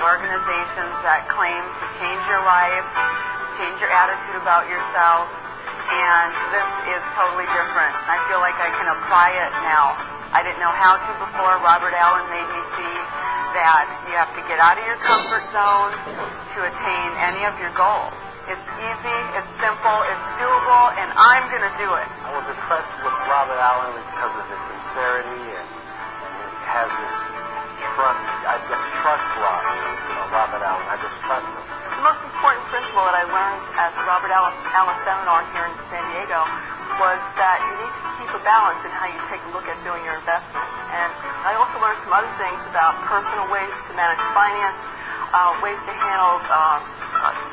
organizations that claim to change your life, change your attitude about yourself, and this is totally different. I feel like I can apply it now. I didn't know how to before. Robert Allen made me see that you have to get out of your comfort zone to attain any of your goals. It's easy, it's simple, it's doable, and I'm going to do it. I was impressed with Robert Allen because of his sincerity, and he has this trust. I just trust Robert Allen. I just trust him. The most important principle that I learned at the Robert Allen seminar here in San Diego was that you need to keep a balance in how you take a look at doing your investments. And I also learned some other things about personal ways to manage finance, ways to handle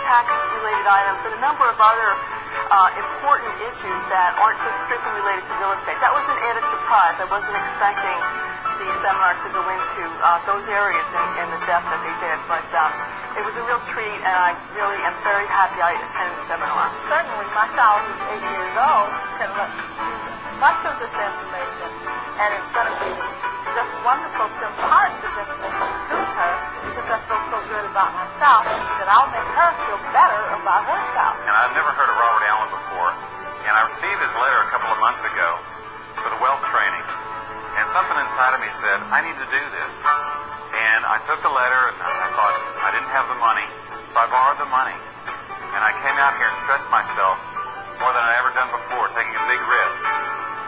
tax-related items, and a number of other important issues that aren't just strictly related to real estate. That was an added surprise. I wasn't expecting the seminar to go into those areas in the depth that they did, but it was a real treat, and I really am very happy I attended the seminar. Certainly, my child who's 8 years old can use much of this information, and it's going to be just wonderful to impart this information to her, because I feel so good about myself that I'll make her feel better about herself. And I've never heard of Robert Allen before, and I received his letter a couple of months ago for the wealth training, and something inside of me said, I need to do this. And I took the letter, and I thought, I didn't have the money, so I borrowed the money. And I came out here and stretched myself more than I'd ever done before, taking a big risk.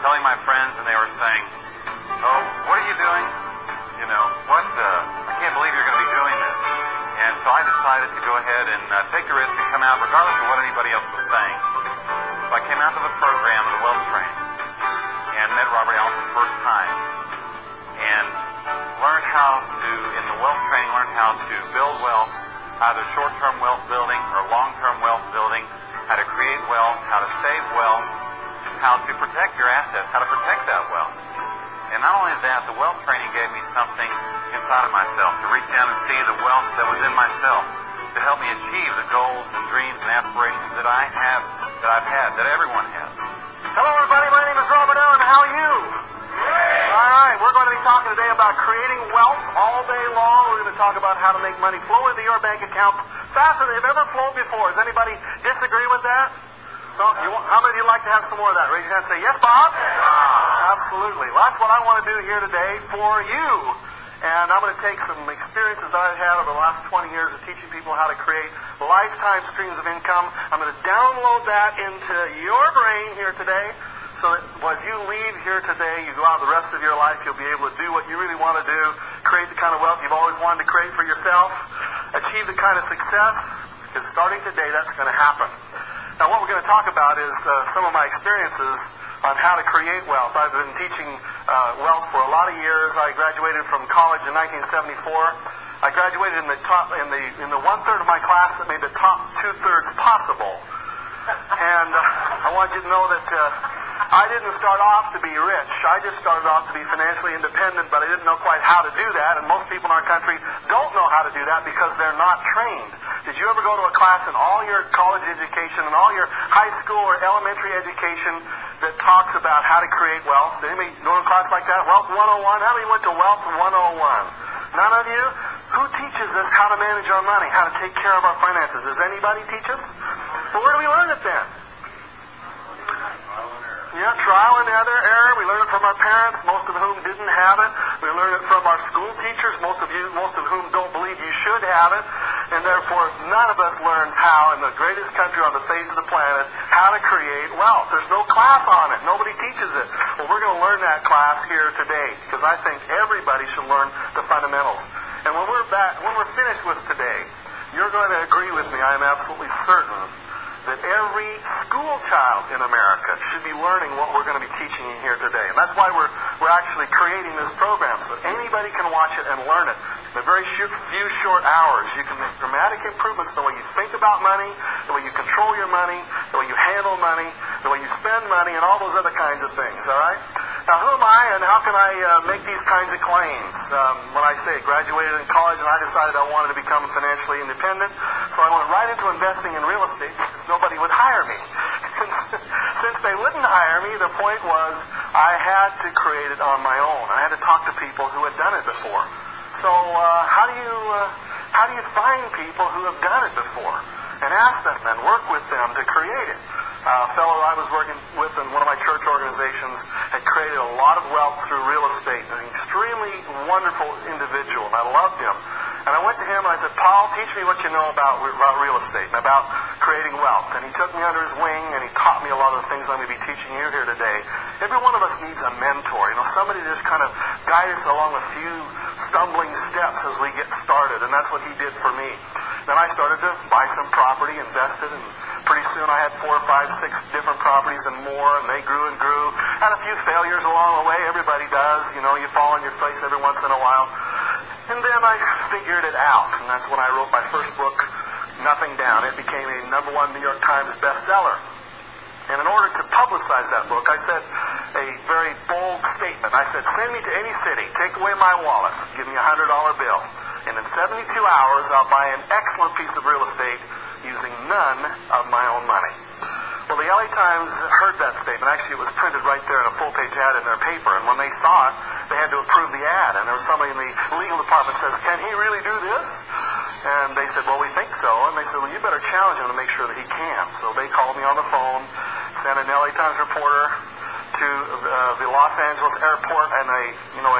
Telling my friends, and they were saying, oh, what are you doing? You know, I can't believe you're going to be doing this. And so I decided to go ahead and take the risk and come out regardless of what anybody else was saying. So I came out to the program of the wealth training and met Robert Allen for the first time. And learned how to, in the wealth training, learned how to build wealth, either short-term wealth building or long-term wealth building, how to create wealth, how to save wealth, how to protect your assets, how to protect that wealth. And not only that, the wealth training gave me something inside of myself to reach down and see the wealth that was in myself, to help me achieve the goals and dreams and aspirations that I have, that I've had, that everyone has. Hello, everybody. My name is Robert Allen. How are you? Great. All right. We're going to be talking today about creating wealth all day long. We're going to talk about how to make money flow into your bank accounts faster than they've ever flowed before. Does anybody disagree with that? No? How many of you would like to have some more of that? Raise your hand and say, yes, Bob? Absolutely. Well, that's what I want to do here today for you. And I'm going to take some experiences that I've had over the last 20 years of teaching people how to create lifetime streams of income. I'm going to download that into your brain here today, so that as you leave here today, you go out the rest of your life, you'll be able to do what you really want to do, create the kind of wealth you've always wanted to create for yourself, achieve the kind of success, because starting today, that's going to happen. Now, what we're going to talk about is some of my experiences on how to create wealth. I've been teaching wealth for a lot of years. I graduated from college in 1974. I graduated in the 1/3 of my class that made the top 2/3 possible. And I want you to know that I didn't start off to be rich. I just started off to be financially independent, but I didn't know quite how to do that. And most people in our country don't know how to do that because they're not trained. Did you ever go to a class in all your college education and all your high school or elementary education that talks about how to create wealth? Did anybody go to a class like that? Wealth 101? How many went to Wealth 101? None of you? Who teaches us how to manage our money, how to take care of our finances? Does anybody teach us? Well, where do we learn it then? Yeah, trial and error. We learn it from our parents, most of whom didn't have it. We learn it from our school teachers, most of whom don't believe you should have it. And therefore, none of us learns how, in the greatest country on the face of the planet, how to create wealth. There's no class on it. Nobody teaches it. Well, we're going to learn that class here today, because I think everybody should learn the fundamentals. And when we're finished with today, you're going to agree with me, I am absolutely certain, that every school child in America should be learning what we're going to be teaching you here today. And that's why we're actually creating this program, so that anybody can watch it and learn it. In a very few short hours, you can make dramatic improvements in the way you think about money, the way you control your money, the way you handle money, the way you spend money, and all those other kinds of things, all right? Now, who am I, and how can I make these kinds of claims? When I say I graduated in college and I decided I wanted to become financially independent, so I went right into investing in real estate because nobody would hire me. Since they wouldn't hire me, the point was I had to create it on my own. I had to talk to people who had done it before. So how how do you find people who have done it before and ask them and work with them to create it? A fellow I was working with in one of my church organizations had created a lot of wealth through real estate, an extremely wonderful individual, and I loved him. And I went to him and I said, Paul, teach me what you know about real estate and about creating wealth. And he took me under his wing and he taught me a lot of the things I'm going to be teaching you here today. Every one of us needs a mentor, somebody to just kind of guide us along a few stumbling steps as we get started, and that's what he did for me. Then I started to buy some property, invested, and pretty soon I had 4, 5, 6 different properties and more, and they grew and grew. Had a few failures along the way. Everybody does. You fall on your face every once in a while. And then I figured it out, and that's when I wrote my first book, Nothing Down. It became a #1 New York Times bestseller. And in order to publicize that book, I said a very bold statement. I said, send me to any city, take away my wallet, give me a $100 bill, and in 72 hours I'll buy an excellent piece of real estate using none of my own money. Well, the LA Times heard that statement. Actually, it was printed right there in a full-page ad in their paper, and when they saw it, they had to approve the ad. And there was somebody in the legal department says, can he really do this? And they said, well, we think so. And they said, well, you better challenge him to make sure that he can. So they called me on the phone, sent an LA Times reporter to the Los Angeles airport, and I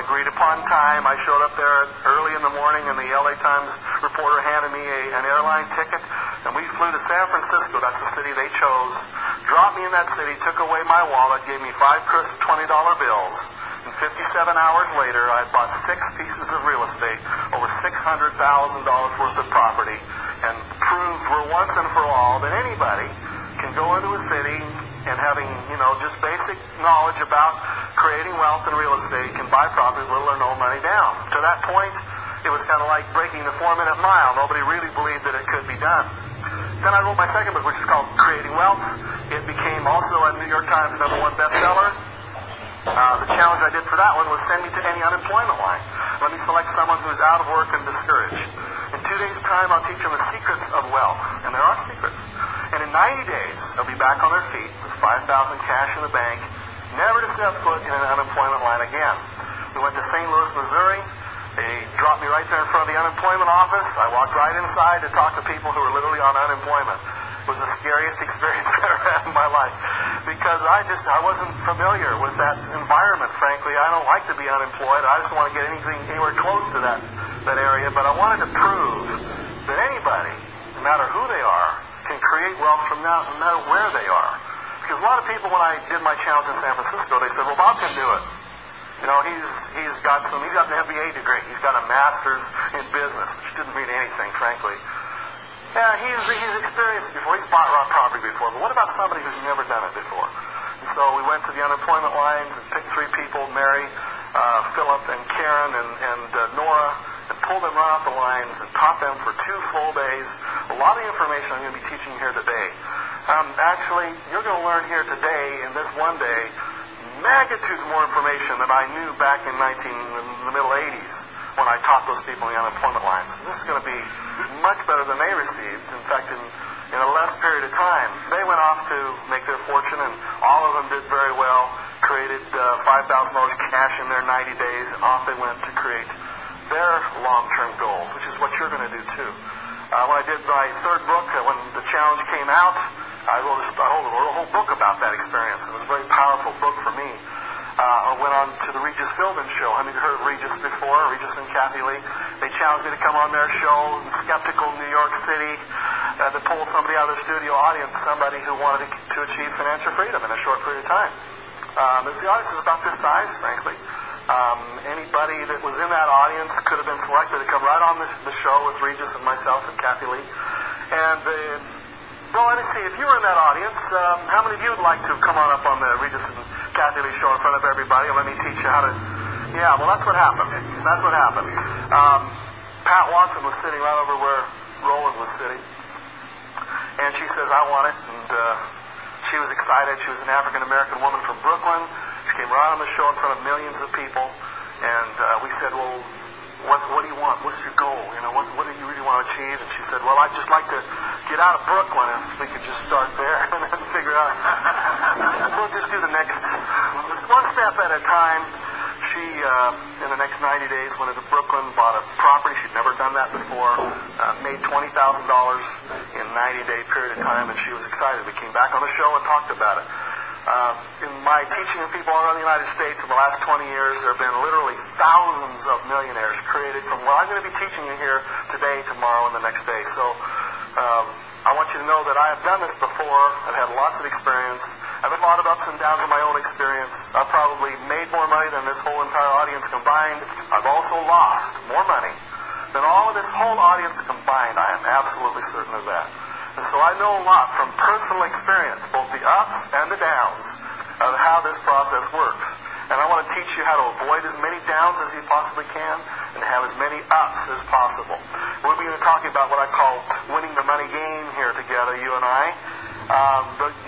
agreed upon time. I showed up there early in the morning, and the LA Times reporter handed me an airline ticket, and we flew to San Francisco. That's the city they chose. Dropped me in that city, took away my wallet, gave me 5 crisp $20 bills. And 57 hours later, I had bought 6 pieces of real estate, over $600,000 worth of property, and proved for once and for all that anybody can go into a city and having, just basic knowledge about creating wealth in real estate can buy property with little or no money down. To that point, it was kind of like breaking the 4-minute mile. Nobody really believed that it could be done. Then I wrote my second book, which is called Creating Wealth. It became also a New York Times #1 bestseller. The challenge I did for that one was send me to any unemployment line. Let me select someone who's out of work and discouraged. In 2 days' time, I'll teach them the secrets of wealth. And there are secrets. And in 90 days, they'll be back on their feet with $5,000 cash in the bank, never to set foot in an unemployment line again. We went to St. Louis, Missouri. They dropped me right there in front of the unemployment office. I walked right inside to talk to people who were literally on unemployment. It was the scariest experience I ever had in my life because I wasn't familiar with that environment, frankly. I don't like to be unemployed. I just don't want to get anywhere close to that area, but I wanted to prove that anybody, no matter who they are, can create wealth from no matter where they are. Because a lot of people, when I did my challenge in San Francisco, they said, well, Bob can do it. He's got an MBA degree. He's got a master's in business, which didn't mean anything, frankly. Yeah, he's experienced it before. He's bought raw property before. But what about somebody who's never done it before? And so we went to the unemployment lines and picked 3 people, Mary, Philip, and Karen, and Nora, and pulled them right off the lines and taught them for 2 full days. A lot of information I'm going to be teaching here today. Actually, you're going to learn here today, in this one day, magnitudes more information than I knew back in the middle 80s when I taught those people in the unemployment lines. This is going to be much better than they received. In fact, in a less period of time, they went off to make their fortune, and all of them did very well, created $5,000 cash in their 90 days, and off they went to create their long-term goals, which is what you're going to do too. When I did my 3rd book, when the challenge came out, I wrote a whole book about that experience. It was a very powerful book for me. I went on to the Regis Philbin show. Have you heard of Regis before? Regis and Kathy Lee. They challenged me to come on their show in skeptical New York City to pull somebody out of their studio audience, somebody who wanted to achieve financial freedom in a short period of time. The audience is about this size, frankly. Anybody that was in that audience could have been selected to come right on the show with Regis and myself and Kathy Lee. And well, let me see. If you were in that audience, how many of you would like to come on up on the Regis and Kathy Lee show in front of everybody and let me teach you how to... Yeah, well, that's what happened. That's what happened. Pat Watson was sitting right over where Roland was sitting. And she says, I want it. And she was excited. She was an African-American woman from Brooklyn. She came right on the show in front of millions of people. And we said, well, what do you want? What's your goal? What do you really want to achieve? And she said, well, I'd just like to get out of Brooklyn if we could just start there and then figure out. We'll just do the next, just one step at a time. She she, in the next 90 days, went into Brooklyn, bought a property. She'd never done that before, made $20,000 in a 90-day period of time, and she was excited. We came back on the show and talked about it. In my teaching of people all around the United States in the last 20 years, there have been literally thousands of millionaires created from what I'm going to be teaching you here today, tomorrow, and the next day. So I want you to know that I have done this before. I've had lots of experience. I've had a lot of ups and downs in my own experience. I've probably made more money than this whole entire audience combined. I've also lost more money than all of this whole audience combined. I am absolutely certain of that. And so I know a lot from personal experience, both the ups and the downs, of how this process works. And I want to teach you how to avoid as many downs as you possibly can and have as many ups as possible. We're going to be talking about what I call winning the money game here together, you and I.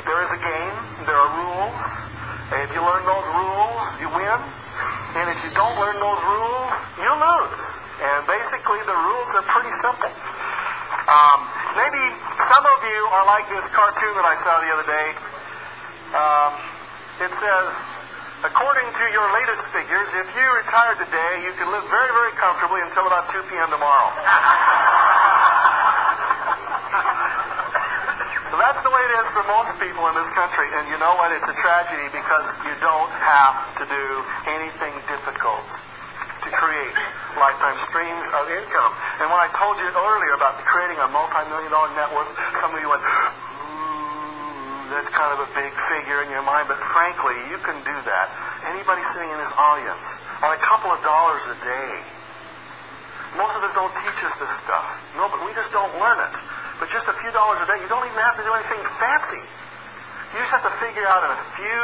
There is a game. There are rules. If you learn those rules, you win. And if you don't learn those rules, you lose. And basically, the rules are pretty simple. Maybe some of you are like this cartoon that I saw the other day. It says, according to your latest figures, if you retired today, you can live very, very comfortably until about 2 p.m. tomorrow. So that's the way it is for most people in this country. And you know what? It's a tragedy because you don't have to do anything difficult to create lifetime streams of income. And when I told you earlier about creating a multi-million-dollar net worth, some of you went, that's kind of a big figure in your mind, but frankly, you can do that. Anybody sitting in this audience, on a couple of dollars a day. Most of us don't teach us this stuff. No, but we just don't learn it. But just a few dollars a day, you don't even have to do anything fancy. You just have to figure out in a few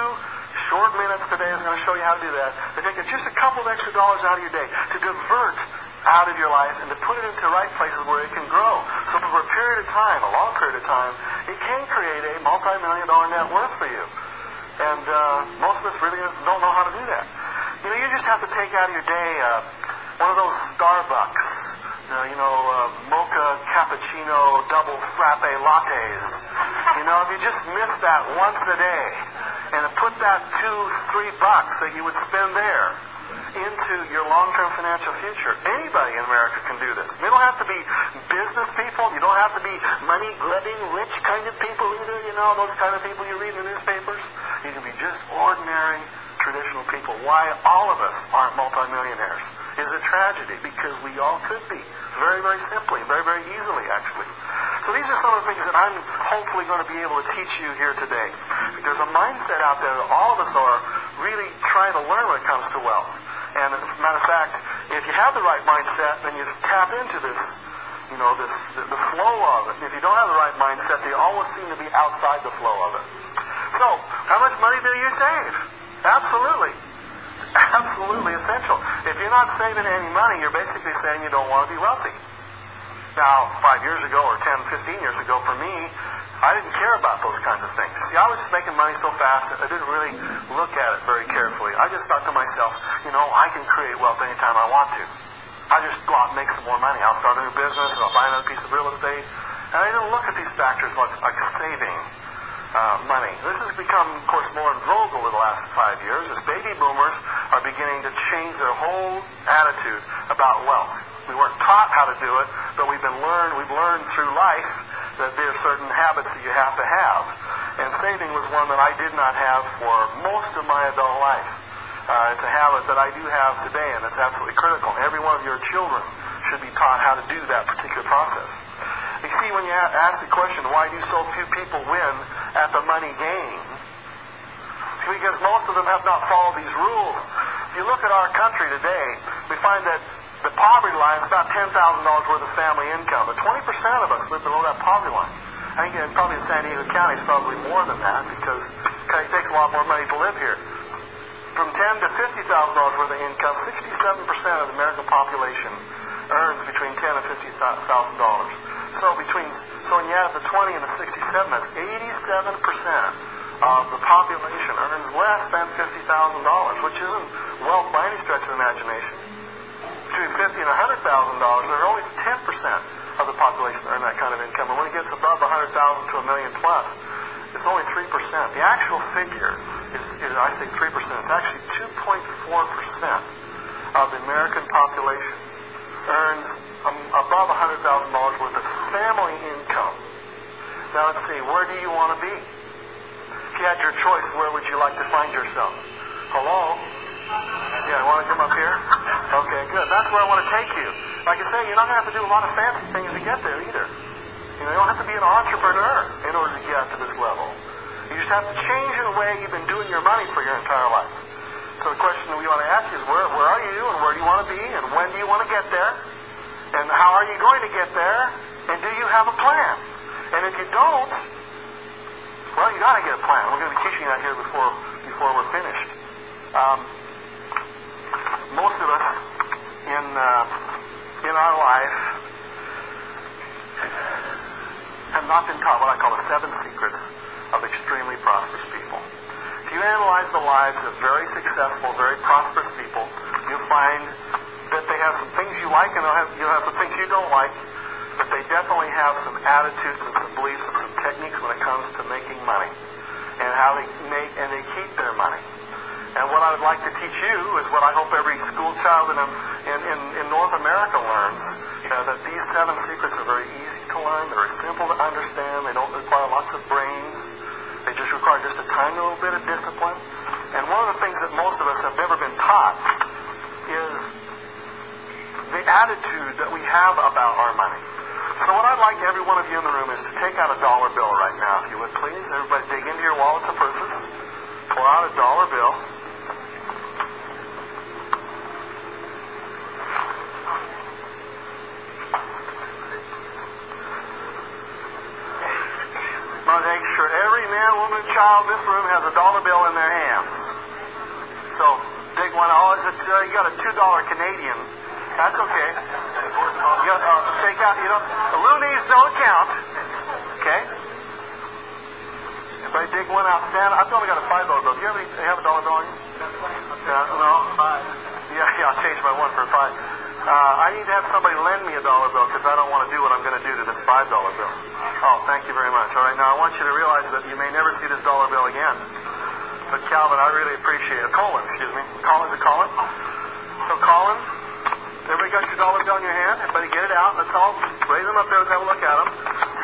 short minutes today is going to show you how to do that. To take just a couple of extra dollars out of your day, to divert out of your life and to put it into the right places where it can grow. So for a period of time, a long period of time, it can create a multi-million-dollar net worth for you. And most of us really don't know how to do that. You know, you just have to take out of your day one of those Starbucks, mocha, cappuccino, double frappe lattes. You know, if you just miss that once a day and put that $2-3 that you would spend there into your long-term financial future. Anybody in America can do this. You don't have to be business people. You don't have to be money-grubbing, rich kind of people either. You know, those kind of people you read in the newspapers. You can be just ordinary, traditional people. Why all of us aren't multimillionaires is a tragedy because we all could be. Very, very simply, very, very easily, actually. So these are some of the things that I'm hopefully going to be able to teach you here today. There's a mindset out there that all of us are really trying to learn when it comes to wealth. And as a matter of fact, if you have the right mindset, then you tap into this, the flow of it. If you don't have the right mindset, you always seem to be outside the flow of it. So, how much money do you save? Absolutely. Absolutely essential. If you're not saving any money, you're basically saying you don't want to be wealthy. Now, 5 years ago or 10, 15 years ago, for me, I didn't care about those kinds of things. See, I was just making money so fast that I didn't really look at it very carefully. I just thought to myself, I can create wealth anytime I want to. I just go out and make some more money. I'll start a new business, and I'll buy another piece of real estate. And I didn't look at these factors like saving money. This has become, of course, more in vogue over the last 5 years as baby boomers are beginning to change their whole attitude about wealth. We weren't taught how to do it, but we've learned through life that there are certain habits that you have to have. And saving was one that I did not have for most of my adult life. It's a habit that I do have today, and it's absolutely critical. Every one of your children should be taught how to do that particular process. You see, when you ask the question, why do so few people win at the money game? It's because most of them have not followed these rules. If you look at our country today, we find that the poverty line is about $10,000 worth of family income, but 20% of us live below that poverty line. I think probably in San Diego County it's probably more than that because it takes a lot more money to live here. From $10,000 to $50,000 worth of income, 67% of the American population earns between $10,000 and $50,000. So when you add the 20 and the 67, that's 87% of the population earns less than $50,000, which isn't wealth by any stretch of the imagination. Between $50,000 and $100,000, there are only 10% of the population earn that kind of income. And when it gets above $100,000 to $1 million plus, it's only 3%. The actual figure I say 3%, it's actually 2.4% of the American population earns above $100,000 worth of family income. Now let's see, where do you want to be? If you had your choice, where would you like to find yourself? Hello? Yeah, want to come up here? Okay, good. That's where I want to take you. Like I say, you're not going to have to do a lot of fancy things to get there either. You don't have to be an entrepreneur in order to get to this level. You just have to change the way you've been doing your money for your entire life. So the question that we want to ask you is, where are you and where do you want to be and when do you want to get there? And how are you going to get there? And do you have a plan? And if you don't, well, you got to get a plan. We're going to be teaching that here before we're finished. Most of us in our life have not been taught what I call the 7 secrets of extremely prosperous people. If you analyze the lives of very successful, very prosperous people, you'll find that they have some things you like and you'll have some things you don't like, but they definitely have some attitudes and some beliefs and some techniques when it comes to making money and how they make and they keep their money. And what I would like to teach you is what I hope every school child in North America learns, that these 7 secrets are very easy to learn, they're simple to understand, they don't require lots of brains, they just require just a tiny little bit of discipline. And one of the things that most of us have never been taught is the attitude that we have about our money. So what I'd like every one of you in the room is to take out a dollar bill right now, if you would please. Everybody dig into your wallets and purses, pull out a dollar bill. Make sure every man, woman, and child in this room has a dollar bill in their hands. So, dig one. Oh, you got a $2 Canadian. That's okay. You got, take out, the loonies don't count. Okay? Everybody dig one out. Stand. I've only got a $5 bill. Do you have a dollar bill on you? No? Yeah, I'll change my 1 for a 5. I need to have somebody lend me a dollar bill because I don't want to do what I'm going to do to this $5 bill. Oh, thank you very much. All right, now I want you to realize that you may never see this dollar bill again. But Calvin, I really appreciate it. Colin, excuse me. Colin, is it Colin? So Colin, everybody got your dollar bill in your hand? Everybody get it out. Let's all raise them up there. Let's have a look at them.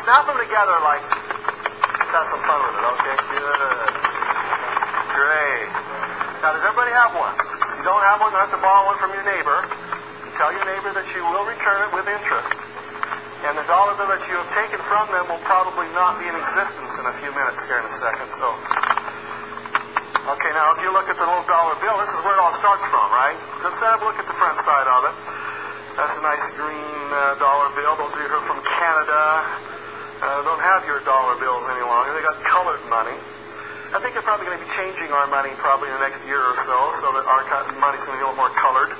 Snap them together like, let's have some fun with it. Okay, good. Great. Now, does everybody have one? If you don't have one, you have to borrow one from your neighbor. Tell your neighbor that you will return it with interest. And the dollar bill that you have taken from them will probably not be in existence in a few minutes here in a second. So, okay, now if you look at the little dollar bill, this is where it all starts from, right? Just have a look at the front side of it. That's a nice green dollar bill. Those of you who are from Canada don't have your dollar bills any longer. They got colored money. I think they're probably going to be changing our money probably in the next year or so that our money's going to be a little more colored.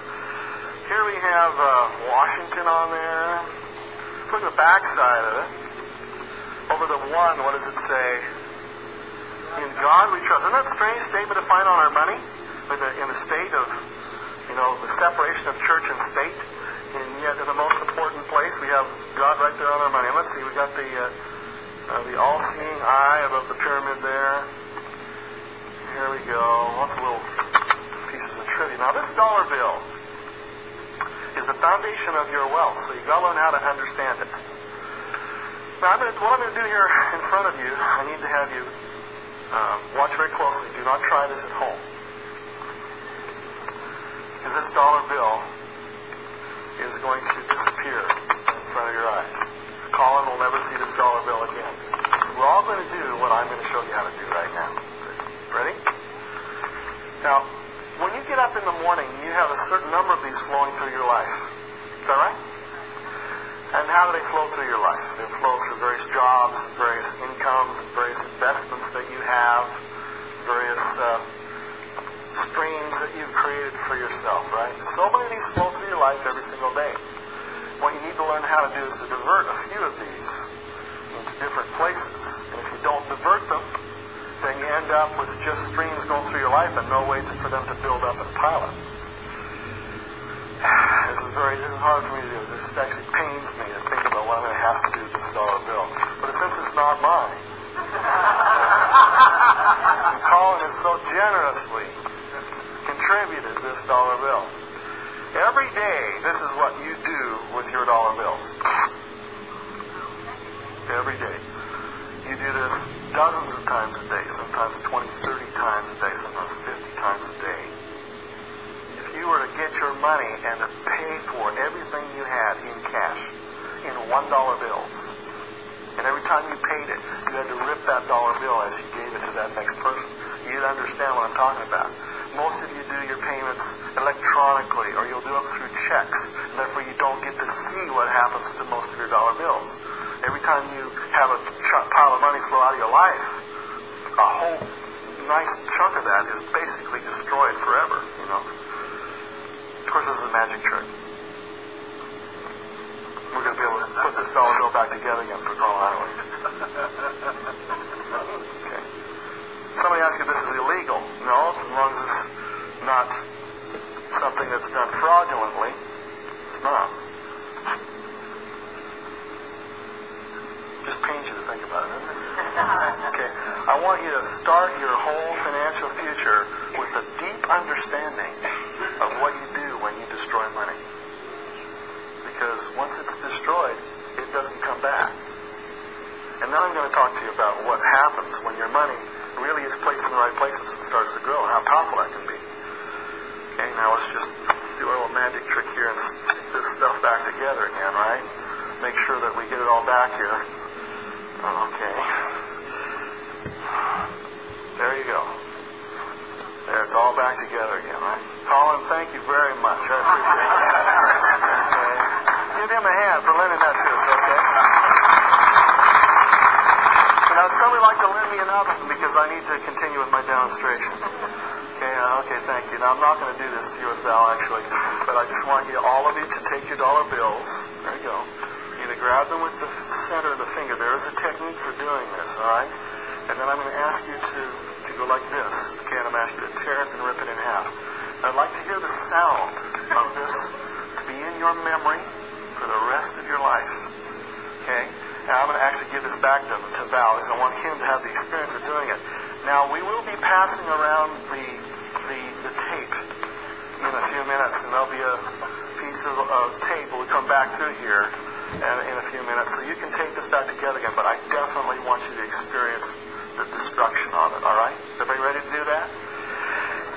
Here we have Washington on there. Let's look at the back side of it. Over the 1, what does it say? In God we trust. Isn't that a strange statement to find on our money? In the state of, the separation of church and state. And yet in the most important place we have God right there on our money. And let's see, we got the all-seeing eye above the pyramid there. Here we go. Lots of little pieces of trivia. Now this dollar bill is the foundation of your wealth, so you've got to learn how to understand it. Now, what I'm going to do here in front of you, I need to have you watch very closely. Do not try this at home. Because this dollar bill is going to disappear in front of your eyes. Colin will never see this dollar bill again. We're all going to do what I'm going to show you how to do right now. Ready? Now, when you get up in the morning, you have a certain number of these flowing through your life. Is that right? And how do they flow through your life? They flow through various jobs, various incomes, various investments that you have, various streams that you've created for yourself, right? So many of these flow through your life every single day. What you need to learn how to do is to divert a few of these into different places. And if you don't divert them, then you end up with just streams going through your life and no way for them to build up and pile up. This is hard for me to do. This actually pains me to think about what I'm going to have to do with this dollar bill. But since it's not mine, Colin has so generously contributed this dollar bill. Every day, this is what you do with your dollar bills. Every day. You do this dozens of times a day, sometimes 20, 30 times a day, sometimes 50 times a day. If you were to get your money and to pay for everything you had in cash, in $1 bills, and every time you paid it, you had to rip that dollar bill as you gave it to that next person, you'd understand what I'm talking about. Most of you do your payments electronically, or you'll do them through checks, and therefore you don't get to see what happens to most of your dollar bills. Every time you have a pile of money flow out of your life, a whole nice chunk of that is basically destroyed forever, you know. Of course, this is a magic trick. We're going to be able to put this dollar bill back together again for Carl Island. Okay. Somebody asked if this is illegal. No, as long as it's not something that's done fraudulently, it's not. Just pains you to think about it, doesn't it? Okay. I want you to start your whole financial future with a deep understanding of what you do when you destroy money. Because once it's destroyed, it doesn't come back. And then I'm going to talk to you about what happens when your money really is placed in the right places and starts to grow, and how powerful that can be. Okay, now let's just do a little magic trick here and stick this stuff back together again, right? Make sure that we get it all back here. Okay. There you go. There, it's all back together again, right? Colin, thank you very much. I appreciate it. Okay. Give him a hand for lending that to us, okay? Now, would somebody like to lend me another one because I need to continue with my demonstration? Okay, thank you. Now, I'm not going to do this to you with Val, actually, but I just want you, all of you, to take your dollar bills. There you go. You're going to grab them with the center of the finger. There is a technique for doing this, all right? And then I'm going to ask you to go like this. Okay, and I'm going to ask you to tear it and rip it in half. And I'd like to hear the sound of this be in your memory for the rest of your life. Okay? Now, I'm going to actually give this back to Val, because I want him to have the experience of doing it. Now, we will be passing around the tape in a few minutes, and there'll be a piece of tape when we come back through here in a few minutes. So you can take this back together again, but I definitely want you to experience the destruction of it, all right? Is everybody ready to do that?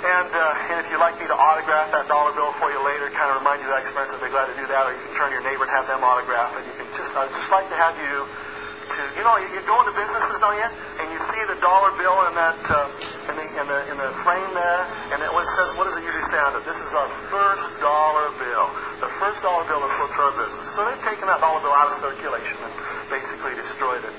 And if you'd like me to autograph that dollar bill for you later, kind of remind you of that experience, I'd be glad to do that. Or you can turn to your neighbor and have them autograph it. You can I'd just like to have you to, you know, you go into businesses, don't you? And you see the dollar bill in that in the frame there, and it says, what does it usually say on it? This is our first dollar bill. The first dollar bill that flows through our business. So they've taken that dollar bill out of circulation and basically destroyed it.